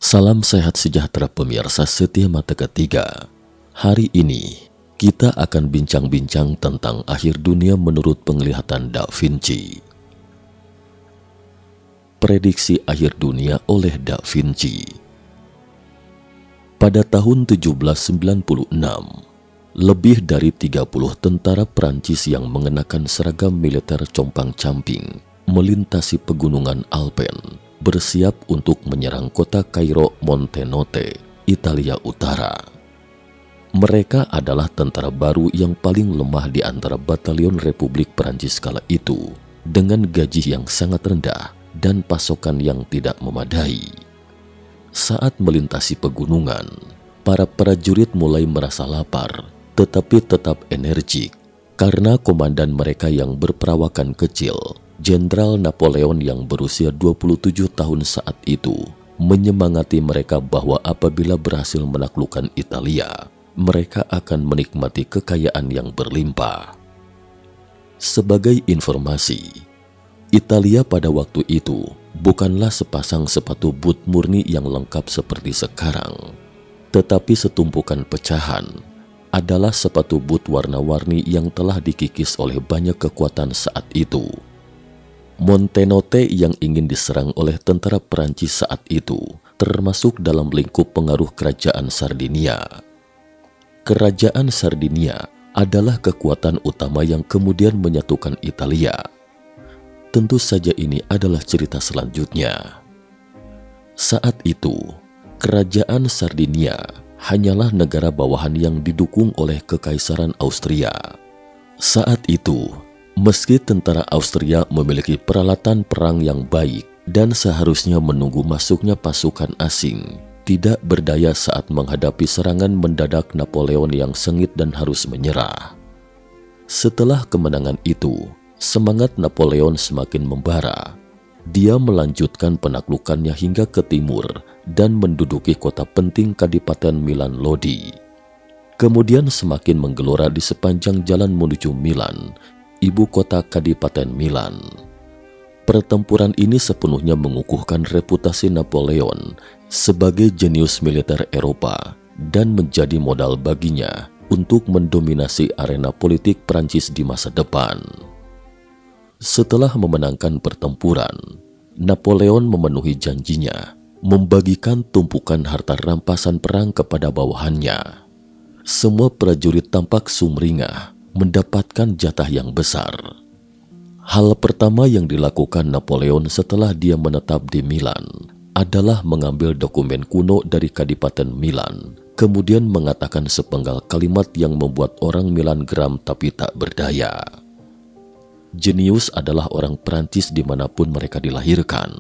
Salam sehat sejahtera pemirsa setia mata ketiga. Hari ini kita akan bincang-bincang tentang akhir dunia menurut penglihatan Da Vinci. Prediksi akhir dunia oleh Da Vinci. Pada tahun 1796, lebih dari 30 tentara Prancis yang mengenakan seragam militer compang-camping melintasi pegunungan Alpen, bersiap untuk menyerang kota Kairo Montenotte, Italia Utara. Mereka adalah tentara baru yang paling lemah di antara batalion Republik Prancis kala itu, dengan gaji yang sangat rendah dan pasokan yang tidak memadai. Saat melintasi pegunungan, para prajurit mulai merasa lapar, tetapi tetap energik, karena komandan mereka yang berperawakan kecil, Jenderal Napoleon yang berusia 27 tahun saat itu, menyemangati mereka bahwa apabila berhasil menaklukkan Italia, mereka akan menikmati kekayaan yang berlimpah. Sebagai informasi, Italia pada waktu itu bukanlah sepasang sepatu boot murni yang lengkap seperti sekarang, tetapi setumpukan pecahan adalah sepatu boot warna-warni yang telah dikikis oleh banyak kekuatan saat itu. Montenotte yang ingin diserang oleh tentara Perancis saat itu termasuk dalam lingkup pengaruh Kerajaan Sardinia. Kerajaan Sardinia adalah kekuatan utama yang kemudian menyatukan Italia. Tentu saja ini adalah cerita selanjutnya. Saat itu, Kerajaan Sardinia hanyalah negara bawahan yang didukung oleh Kekaisaran Austria. Saat itu, meski tentara Austria memiliki peralatan perang yang baik dan seharusnya menunggu masuknya pasukan asing, tidak berdaya saat menghadapi serangan mendadak Napoleon yang sengit dan harus menyerah. Setelah kemenangan itu, semangat Napoleon semakin membara. Dia melanjutkan penaklukannya hingga ke timur dan menduduki kota penting Kadipaten Milan Lodi. Kemudian semakin menggelora di sepanjang jalan menuju Milan, ibu kota Kadipaten Milan. Pertempuran ini sepenuhnya mengukuhkan reputasi Napoleon sebagai jenius militer Eropa dan menjadi modal baginya untuk mendominasi arena politik Prancis di masa depan. Setelah memenangkan pertempuran, Napoleon memenuhi janjinya membagikan tumpukan harta rampasan perang kepada bawahannya. Semua prajurit tampak sumringah mendapatkan jatah yang besar. Hal pertama yang dilakukan Napoleon setelah dia menetap di Milan adalah mengambil dokumen kuno dari Kadipaten Milan, kemudian mengatakan sepenggal kalimat yang membuat orang Milan geram tapi tak berdaya. Jenius adalah orang Prancis dimanapun mereka dilahirkan.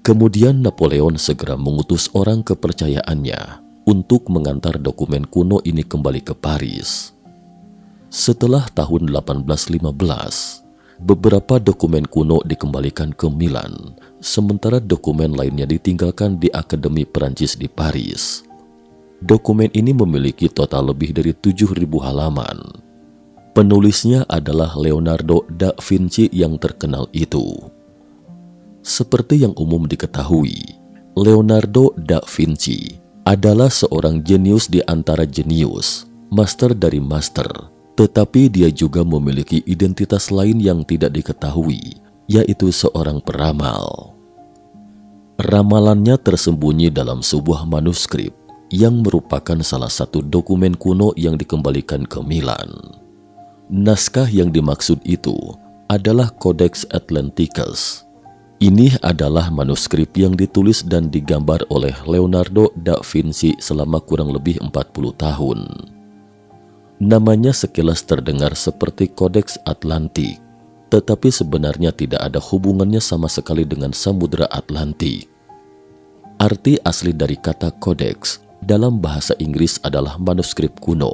Kemudian Napoleon segera mengutus orang kepercayaannya untuk mengantar dokumen kuno ini kembali ke Paris. Setelah tahun 1815, beberapa dokumen kuno dikembalikan ke Milan, sementara dokumen lainnya ditinggalkan di Akademi Perancis di Paris. Dokumen ini memiliki total lebih dari 7.000 halaman. Penulisnya adalah Leonardo da Vinci yang terkenal itu. Seperti yang umum diketahui, Leonardo da Vinci adalah seorang jenius di antara jenius, master dari master, tetapi dia juga memiliki identitas lain yang tidak diketahui, yaitu seorang peramal. Ramalannya tersembunyi dalam sebuah manuskrip yang merupakan salah satu dokumen kuno yang dikembalikan ke Milan. Naskah yang dimaksud itu adalah Codex Atlanticus. Ini adalah manuskrip yang ditulis dan digambar oleh Leonardo da Vinci selama kurang lebih 40 tahun. Namanya sekilas terdengar seperti Codex Atlantik, tetapi sebenarnya tidak ada hubungannya sama sekali dengan Samudra Atlantik. Arti asli dari kata codex dalam bahasa Inggris adalah manuskrip kuno.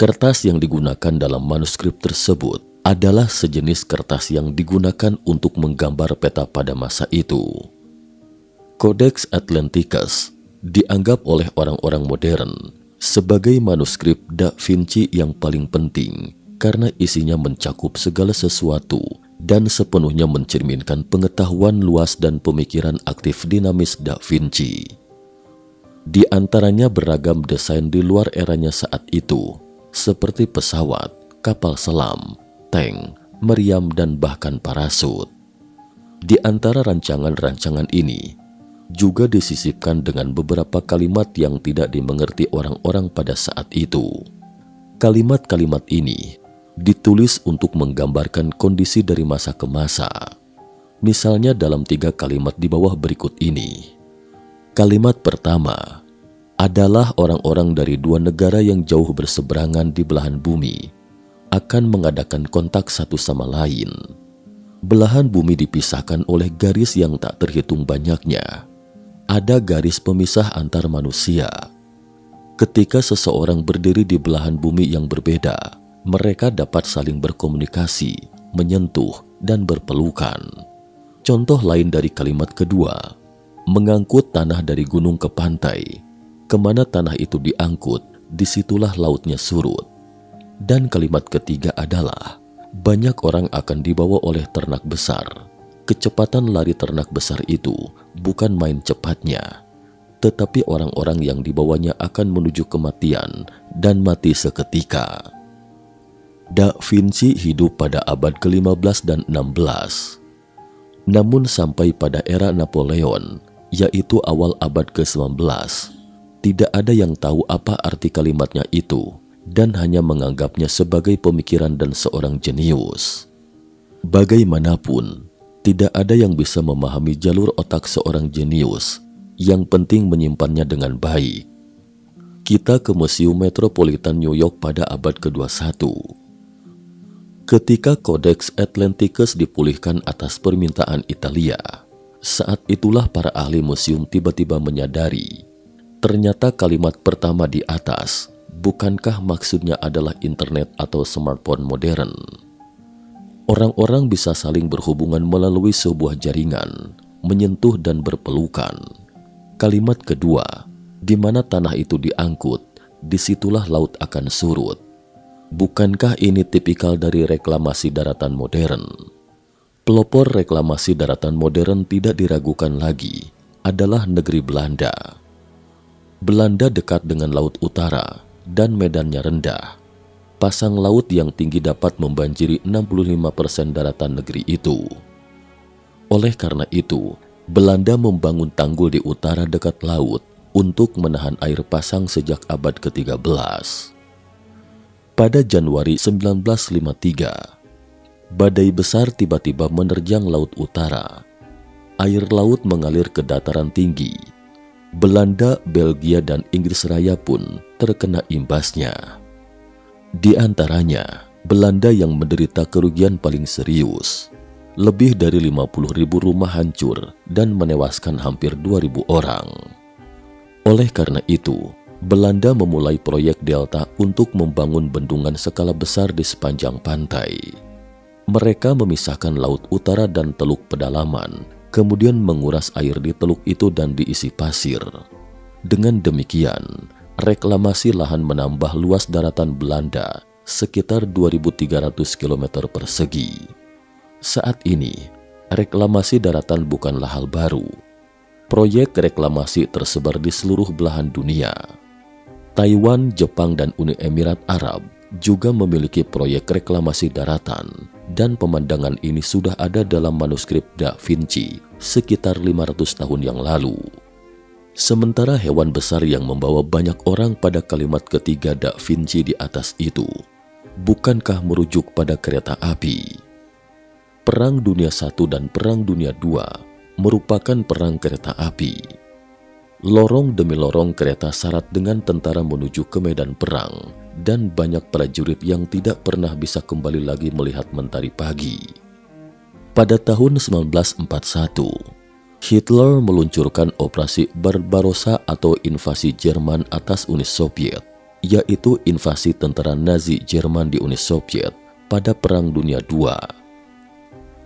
Kertas yang digunakan dalam manuskrip tersebut adalah sejenis kertas yang digunakan untuk menggambar peta pada masa itu. Codex Atlanticus dianggap oleh orang-orang modern sebagai manuskrip Da Vinci yang paling penting karena isinya mencakup segala sesuatu dan sepenuhnya mencerminkan pengetahuan luas dan pemikiran aktif dinamis Da Vinci. Di antaranya beragam desain di luar eranya saat itu, seperti pesawat, kapal selam, tank, meriam, dan bahkan parasut. Di antara rancangan-rancangan ini, juga disisipkan dengan beberapa kalimat yang tidak dimengerti orang-orang pada saat itu. Kalimat-kalimat ini ditulis untuk menggambarkan kondisi dari masa ke masa. Misalnya dalam 3 kalimat di bawah berikut ini. Kalimat pertama adalah orang-orang dari 2 negara yang jauh berseberangan di belahan bumi akan mengadakan kontak satu sama lain. Belahan bumi dipisahkan oleh garis yang tak terhitung banyaknya. Ada garis pemisah antar manusia. Ketika seseorang berdiri di belahan bumi yang berbeda, mereka dapat saling berkomunikasi, menyentuh, dan berpelukan. Contoh lain dari kalimat kedua, mengangkut tanah dari gunung ke pantai. Kemana tanah itu diangkut, disitulah lautnya surut. Dan kalimat ketiga adalah, banyak orang akan dibawa oleh ternak besar. Kecepatan lari ternak besar itu bukan main cepatnya, tetapi orang-orang yang dibawanya akan menuju kematian dan mati seketika. Da Vinci hidup pada abad ke-15 dan 16. Namun sampai pada era Napoleon, yaitu awal abad ke-19, tidak ada yang tahu apa arti kalimatnya itu dan hanya menganggapnya sebagai pemikiran dan seorang jenius. Bagaimanapun, tidak ada yang bisa memahami jalur otak seorang jenius, yang penting menyimpannya dengan baik. Kita ke Museum Metropolitan New York pada abad ke-21. Ketika Codex Atlanticus dipulihkan atas permintaan Italia, saat itulah para ahli museum tiba-tiba menyadari, ternyata kalimat pertama di atas, bukankah maksudnya adalah internet atau smartphone modern? Orang-orang bisa saling berhubungan melalui sebuah jaringan, menyentuh dan berpelukan. Kalimat kedua, di mana tanah itu diangkut, disitulah laut akan surut. Bukankah ini tipikal dari reklamasi daratan modern? Pelopor reklamasi daratan modern tidak diragukan lagi, adalah negeri Belanda. Belanda dekat dengan Laut Utara dan medannya rendah. Pasang laut yang tinggi dapat membanjiri 65% daratan negeri itu. Oleh karena itu, Belanda membangun tanggul di utara dekat laut untuk menahan air pasang sejak abad ke-13. Pada Januari 1953, badai besar tiba-tiba menerjang Laut Utara. Air laut mengalir ke dataran tinggi. Belanda, Belgia, dan Inggris Raya pun terkena imbasnya. Di antaranya, Belanda yang menderita kerugian paling serius. Lebih dari 50.000 rumah hancur dan menewaskan hampir 2.000 orang. Oleh karena itu, Belanda memulai proyek Delta untuk membangun bendungan skala besar di sepanjang pantai. Mereka memisahkan Laut Utara dan Teluk Pedalaman, kemudian menguras air di teluk itu dan diisi pasir. Dengan demikian, reklamasi lahan menambah luas daratan Belanda sekitar 2.300 km persegi. Saat ini, reklamasi daratan bukanlah hal baru. Proyek reklamasi tersebar di seluruh belahan dunia. Taiwan, Jepang, dan Uni Emirat Arab juga memiliki proyek reklamasi daratan, dan pemandangan ini sudah ada dalam manuskrip Da Vinci sekitar 500 tahun yang lalu. Sementara hewan besar yang membawa banyak orang pada kalimat ketiga Da Vinci di atas itu, bukankah merujuk pada kereta api? Perang Dunia I dan Perang Dunia II merupakan perang kereta api. Lorong demi lorong kereta syarat dengan tentara menuju ke medan perang, dan banyak prajurit yang tidak pernah bisa kembali lagi melihat mentari pagi. Pada tahun 1941, Hitler meluncurkan operasi Barbarossa atau invasi Jerman atas Uni Soviet, yaitu invasi tentara Nazi Jerman di Uni Soviet pada Perang Dunia II.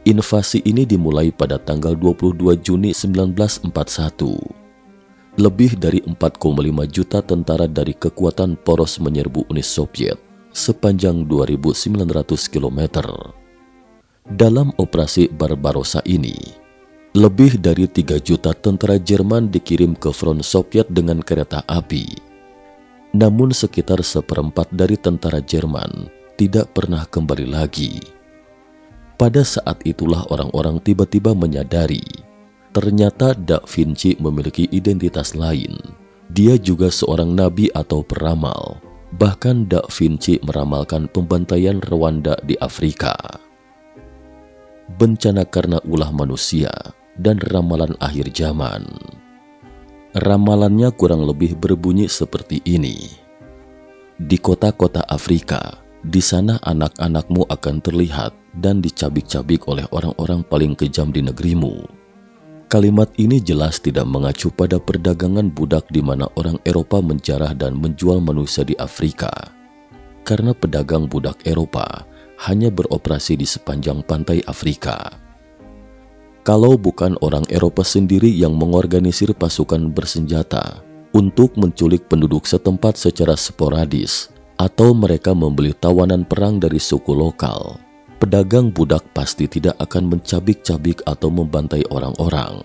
Invasi ini dimulai pada tanggal 22 Juni 1941. Lebih dari 4,5 juta tentara dari kekuatan poros menyerbu Uni Soviet sepanjang 2.900 km. Dalam operasi Barbarossa ini, lebih dari 3 juta tentara Jerman dikirim ke front Soviet dengan kereta api. Namun sekitar 1/4 dari tentara Jerman tidak pernah kembali lagi. Pada saat itulah orang-orang tiba-tiba menyadari, ternyata Da Vinci memiliki identitas lain. Dia juga seorang nabi atau peramal. Bahkan Da Vinci meramalkan pembantaian Rwanda di Afrika. Bencana karena ulah manusia dan ramalan akhir zaman. Ramalannya kurang lebih berbunyi seperti ini. Di kota-kota Afrika, di sana anak-anakmu akan terlihat dan dicabik-cabik oleh orang-orang paling kejam di negerimu. Kalimat ini jelas tidak mengacu pada perdagangan budak di mana orang Eropa menjarah dan menjual manusia di Afrika. Karena pedagang budak Eropa hanya beroperasi di sepanjang pantai Afrika. Kalau bukan orang Eropa sendiri yang mengorganisir pasukan bersenjata untuk menculik penduduk setempat secara sporadis, atau mereka membeli tawanan perang dari suku lokal, pedagang budak pasti tidak akan mencabik-cabik atau membantai orang-orang.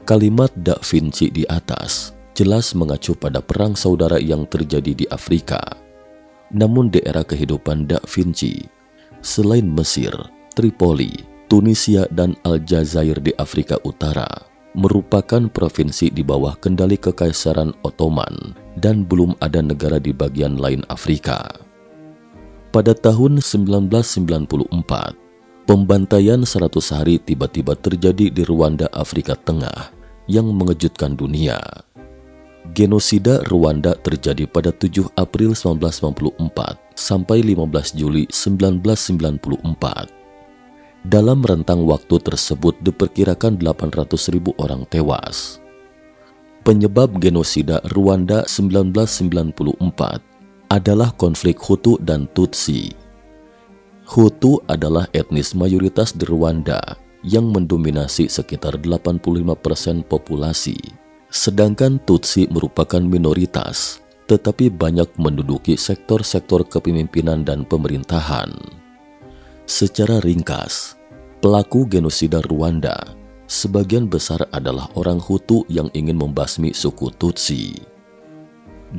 Kalimat Da Vinci di atas jelas mengacu pada perang saudara yang terjadi di Afrika. Namun di era kehidupan Da Vinci, selain Mesir, Tripoli, Tunisia, dan Aljazair di Afrika Utara merupakan provinsi di bawah kendali Kekaisaran Ottoman dan belum ada negara di bagian lain Afrika. Pada tahun 1994, pembantaian 100 hari tiba-tiba terjadi di Rwanda, Afrika Tengah yang mengejutkan dunia. Genosida Rwanda terjadi pada 7 April 1994 sampai 15 Juli 1994. Dalam rentang waktu tersebut diperkirakan 800.000 orang tewas. Penyebab genosida Rwanda 1994 adalah konflik Hutu dan Tutsi. Hutu adalah etnis mayoritas di Rwanda yang mendominasi sekitar 85% populasi, sedangkan Tutsi merupakan minoritas, tetapi banyak menduduki sektor-sektor kepemimpinan dan pemerintahan. Secara ringkas, pelaku genosida Rwanda sebagian besar adalah orang Hutu yang ingin membasmi suku Tutsi.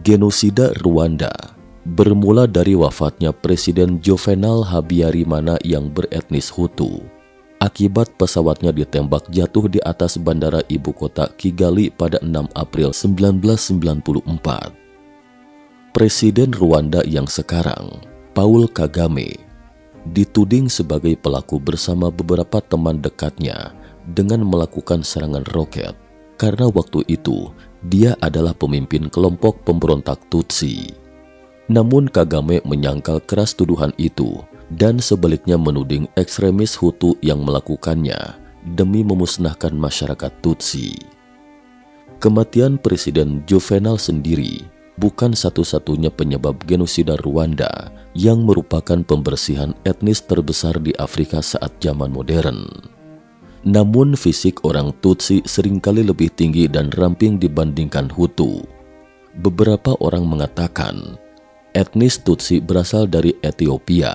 Genosida Rwanda bermula dari wafatnya Presiden Juvenal Habyarimana yang beretnis Hutu akibat pesawatnya ditembak jatuh di atas bandara ibu kota Kigali pada 6 April 1994. Presiden Rwanda yang sekarang, Paul Kagame, dituding sebagai pelaku bersama beberapa teman dekatnya dengan melakukan serangan roket karena waktu itu dia adalah pemimpin kelompok pemberontak Tutsi. Namun Kagame menyangkal keras tuduhan itu dan sebaliknya menuding ekstremis Hutu yang melakukannya demi memusnahkan masyarakat Tutsi. Kematian Presiden Juvenal sendiri bukan satu-satunya penyebab genosida Rwanda yang merupakan pembersihan etnis terbesar di Afrika saat zaman modern. Namun fisik orang Tutsi seringkali lebih tinggi dan ramping dibandingkan Hutu. Beberapa orang mengatakan etnis Tutsi berasal dari Ethiopia.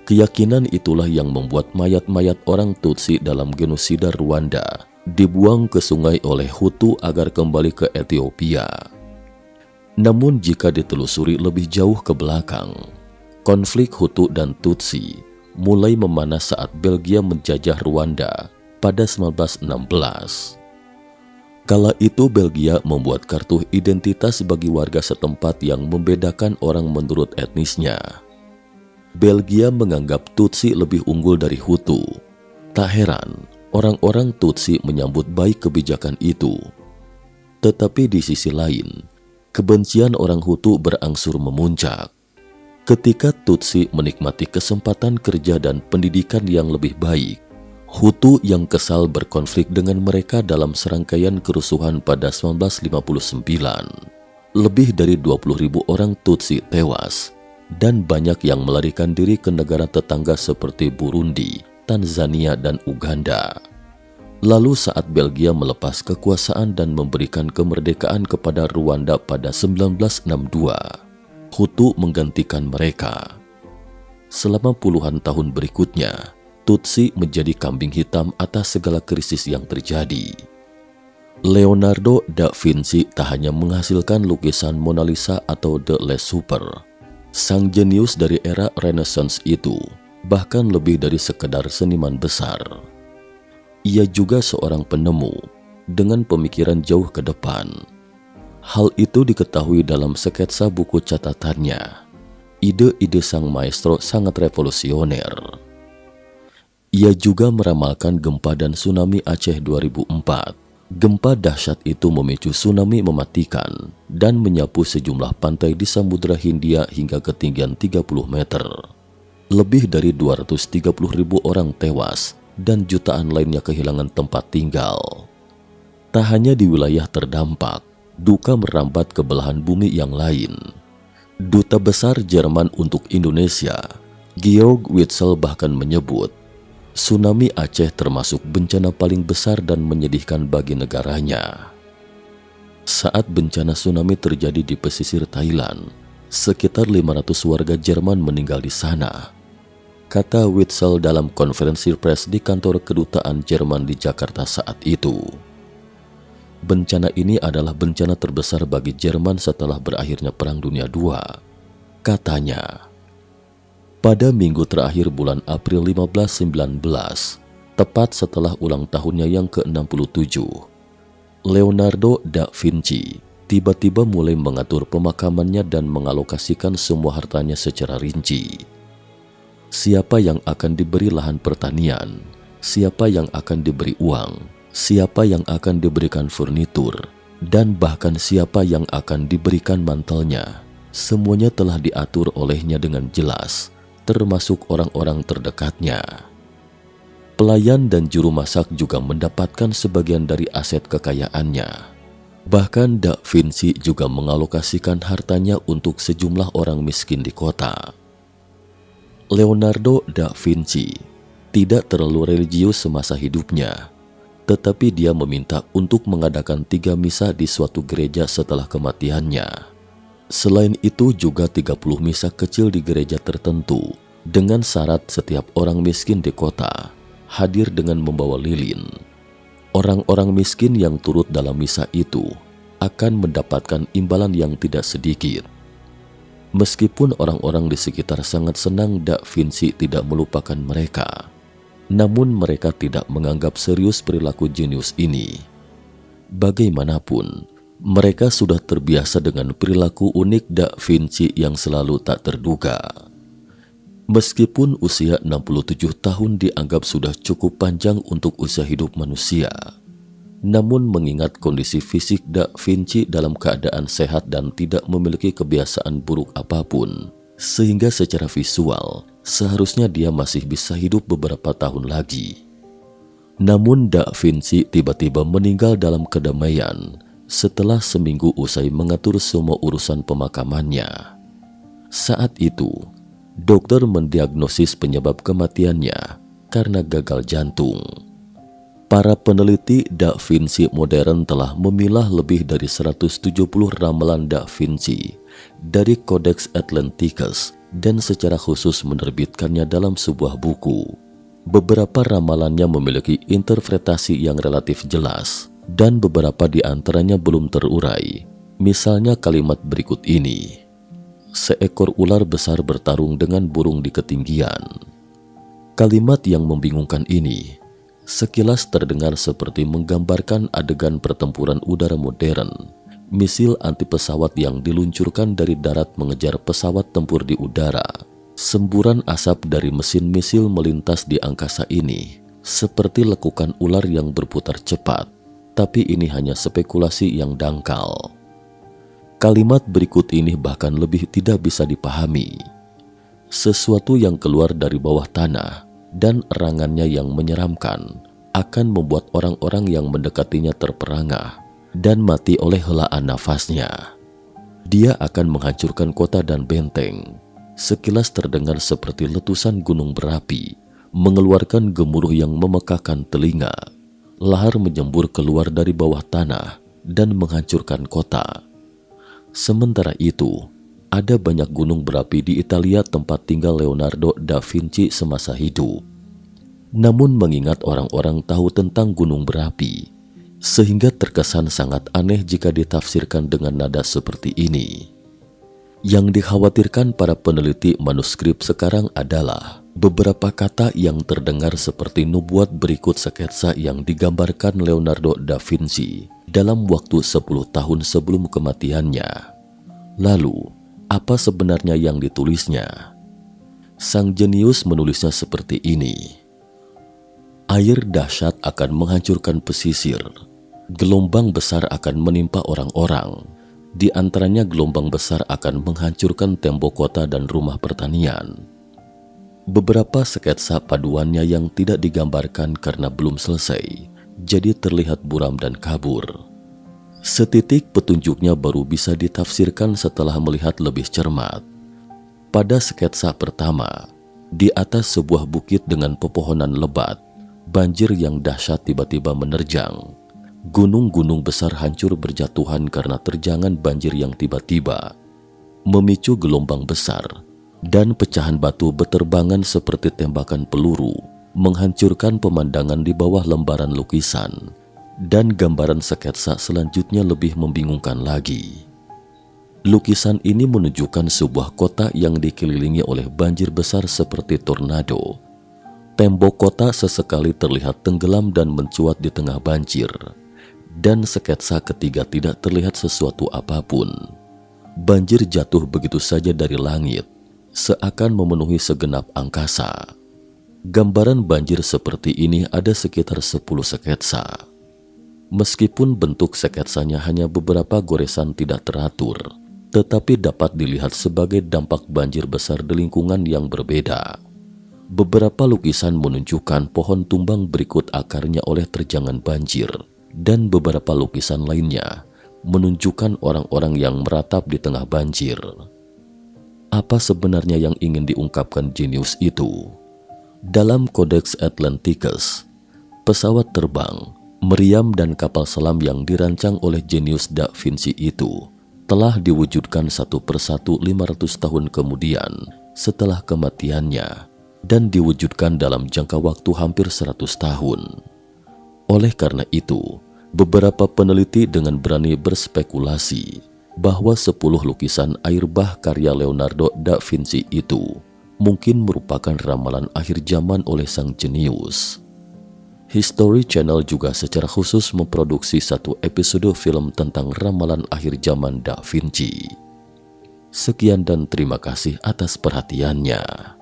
Keyakinan itulah yang membuat mayat-mayat orang Tutsi dalam genosida Rwanda dibuang ke sungai oleh Hutu agar kembali ke Ethiopia. Namun jika ditelusuri lebih jauh ke belakang, konflik Hutu dan Tutsi mulai memanas saat Belgia menjajah Rwanda pada 1916. Kala itu Belgia membuat kartu identitas bagi warga setempat yang membedakan orang menurut etnisnya. Belgia menganggap Tutsi lebih unggul dari Hutu. Tak heran, orang-orang Tutsi menyambut baik kebijakan itu. Tetapi di sisi lain, kebencian orang Hutu berangsur memuncak. Ketika Tutsi menikmati kesempatan kerja dan pendidikan yang lebih baik, Hutu yang kesal berkonflik dengan mereka dalam serangkaian kerusuhan pada 1959. Lebih dari 20.000 orang Tutsi tewas dan banyak yang melarikan diri ke negara tetangga seperti Burundi, Tanzania, dan Uganda. Lalu saat Belgia melepas kekuasaan dan memberikan kemerdekaan kepada Rwanda pada 1962, Hutu menggantikan mereka. Selama puluhan tahun berikutnya, Tutsi menjadi kambing hitam atas segala krisis yang terjadi. Leonardo da Vinci tak hanya menghasilkan lukisan Mona Lisa atau The Last Supper. Sang jenius dari era Renaissance itu bahkan lebih dari sekedar seniman besar. Ia juga seorang penemu dengan pemikiran jauh ke depan. Hal itu diketahui dalam sketsa buku catatannya. Ide-ide sang maestro sangat revolusioner. Ia juga meramalkan gempa dan tsunami Aceh 2004. Gempa dahsyat itu memicu tsunami mematikan dan menyapu sejumlah pantai di Samudra Hindia hingga ketinggian 30 meter. Lebih dari 230.000 orang tewas dan jutaan lainnya kehilangan tempat tinggal. Tak hanya di wilayah terdampak, duka merambat ke belahan bumi yang lain. Duta Besar Jerman untuk Indonesia, Georg Witzel, bahkan menyebut tsunami Aceh termasuk bencana paling besar dan menyedihkan bagi negaranya. Saat bencana tsunami terjadi di pesisir Thailand, sekitar 500 warga Jerman meninggal di sana, kata Witzel dalam konferensi pers di kantor kedutaan Jerman di Jakarta saat itu. Bencana ini adalah bencana terbesar bagi Jerman setelah berakhirnya Perang Dunia II, katanya. Pada minggu terakhir bulan April 1519, tepat setelah ulang tahunnya yang ke-67, Leonardo da Vinci tiba-tiba mulai mengatur pemakamannya dan mengalokasikan semua hartanya secara rinci. Siapa yang akan diberi lahan pertanian, siapa yang akan diberi uang, siapa yang akan diberikan furnitur, dan bahkan siapa yang akan diberikan mantelnya, semuanya telah diatur olehnya dengan jelas, termasuk orang-orang terdekatnya. Pelayan dan juru masak juga mendapatkan sebagian dari aset kekayaannya. Bahkan Da Vinci juga mengalokasikan hartanya untuk sejumlah orang miskin di kota. Leonardo da Vinci tidak terlalu religius semasa hidupnya, tetapi dia meminta untuk mengadakan 3 misa di suatu gereja setelah kematiannya. Selain itu juga 30 misa kecil di gereja tertentu dengan syarat setiap orang miskin di kota hadir dengan membawa lilin. Orang-orang miskin yang turut dalam misa itu akan mendapatkan imbalan yang tidak sedikit. Meskipun orang-orang di sekitar sangat senang Da Vinci tidak melupakan mereka, namun mereka tidak menganggap serius perilaku jenius ini. Bagaimanapun, mereka sudah terbiasa dengan perilaku unik Da Vinci yang selalu tak terduga. Meskipun usia 67 tahun dianggap sudah cukup panjang untuk usia hidup manusia, namun mengingat kondisi fisik Da Vinci dalam keadaan sehat dan tidak memiliki kebiasaan buruk apapun, sehingga secara visual seharusnya dia masih bisa hidup beberapa tahun lagi. Namun Da Vinci tiba-tiba meninggal dalam kedamaian setelah seminggu usai mengatur semua urusan pemakamannya. Saat itu, dokter mendiagnosis penyebab kematiannya karena gagal jantung. Para peneliti Da Vinci modern telah memilah lebih dari 170 ramalan Da Vinci dari Codex Atlanticus dan secara khusus menerbitkannya dalam sebuah buku. Beberapa ramalannya memiliki interpretasi yang relatif jelas, dan beberapa di antaranya belum terurai. Misalnya kalimat berikut ini: seekor ular besar bertarung dengan burung di ketinggian. Kalimat yang membingungkan ini sekilas terdengar seperti menggambarkan adegan pertempuran udara modern, misil anti pesawat yang diluncurkan dari darat mengejar pesawat tempur di udara. Semburan asap dari mesin misil melintas di angkasa ini seperti lekukan ular yang berputar cepat. Tapi ini hanya spekulasi yang dangkal. Kalimat berikut ini bahkan lebih tidak bisa dipahami. Sesuatu yang keluar dari bawah tanah dan erangannya yang menyeramkan akan membuat orang-orang yang mendekatinya terperangah dan mati oleh helaan nafasnya. Dia akan menghancurkan kota dan benteng. Sekilas terdengar seperti letusan gunung berapi, mengeluarkan gemuruh yang memekakkan telinga. Lahar menyembur keluar dari bawah tanah dan menghancurkan kota. Sementara itu, ada banyak gunung berapi di Italia tempat tinggal Leonardo da Vinci semasa hidup. Namun mengingat orang-orang tahu tentang gunung berapi, sehingga terkesan sangat aneh jika ditafsirkan dengan nada seperti ini. Yang dikhawatirkan para peneliti manuskrip sekarang adalah beberapa kata yang terdengar seperti nubuat berikut sketsa yang digambarkan Leonardo da Vinci dalam waktu 10 tahun sebelum kematiannya. Lalu, apa sebenarnya yang ditulisnya? Sang jenius menulisnya seperti ini. Air dahsyat akan menghancurkan pesisir. Gelombang besar akan menimpa orang-orang. Di antaranya gelombang besar akan menghancurkan tembok kota dan rumah pertanian. Beberapa sketsa paduannya yang tidak digambarkan karena belum selesai, jadi terlihat buram dan kabur. Setitik petunjuknya baru bisa ditafsirkan setelah melihat lebih cermat. Pada sketsa pertama, di atas sebuah bukit dengan pepohonan lebat, banjir yang dahsyat tiba-tiba menerjang. Gunung-gunung besar hancur berjatuhan karena terjangan banjir yang tiba-tiba, memicu gelombang besar, dan pecahan batu beterbangan seperti tembakan peluru, menghancurkan pemandangan di bawah lembaran lukisan. Dan gambaran sketsa selanjutnya lebih membingungkan lagi. Lukisan ini menunjukkan sebuah kota yang dikelilingi oleh banjir besar seperti tornado. Tembok kota sesekali terlihat tenggelam dan mencuat di tengah banjir. Dan sketsa ketiga tidak terlihat sesuatu apapun. Banjir jatuh begitu saja dari langit, seakan memenuhi segenap angkasa. Gambaran banjir seperti ini ada sekitar 10 sketsa. Meskipun bentuk sketsanya hanya beberapa goresan tidak teratur, tetapi dapat dilihat sebagai dampak banjir besar di lingkungan yang berbeda. Beberapa lukisan menunjukkan pohon tumbang berikut akarnya oleh terjangan banjir, dan beberapa lukisan lainnya menunjukkan orang-orang yang meratap di tengah banjir. Apa sebenarnya yang ingin diungkapkan jenius itu? Dalam Codex Atlanticus, pesawat terbang, meriam dan kapal selam yang dirancang oleh jenius Da Vinci itu telah diwujudkan satu persatu 500 tahun kemudian setelah kematiannya dan diwujudkan dalam jangka waktu hampir 100 tahun. Oleh karena itu, beberapa peneliti dengan berani berspekulasi bahwa 10 lukisan air bah karya Leonardo da Vinci itu mungkin merupakan ramalan akhir zaman oleh sang jenius. History Channel juga secara khusus memproduksi satu episode film tentang ramalan akhir zaman Da Vinci. Sekian dan terima kasih atas perhatiannya.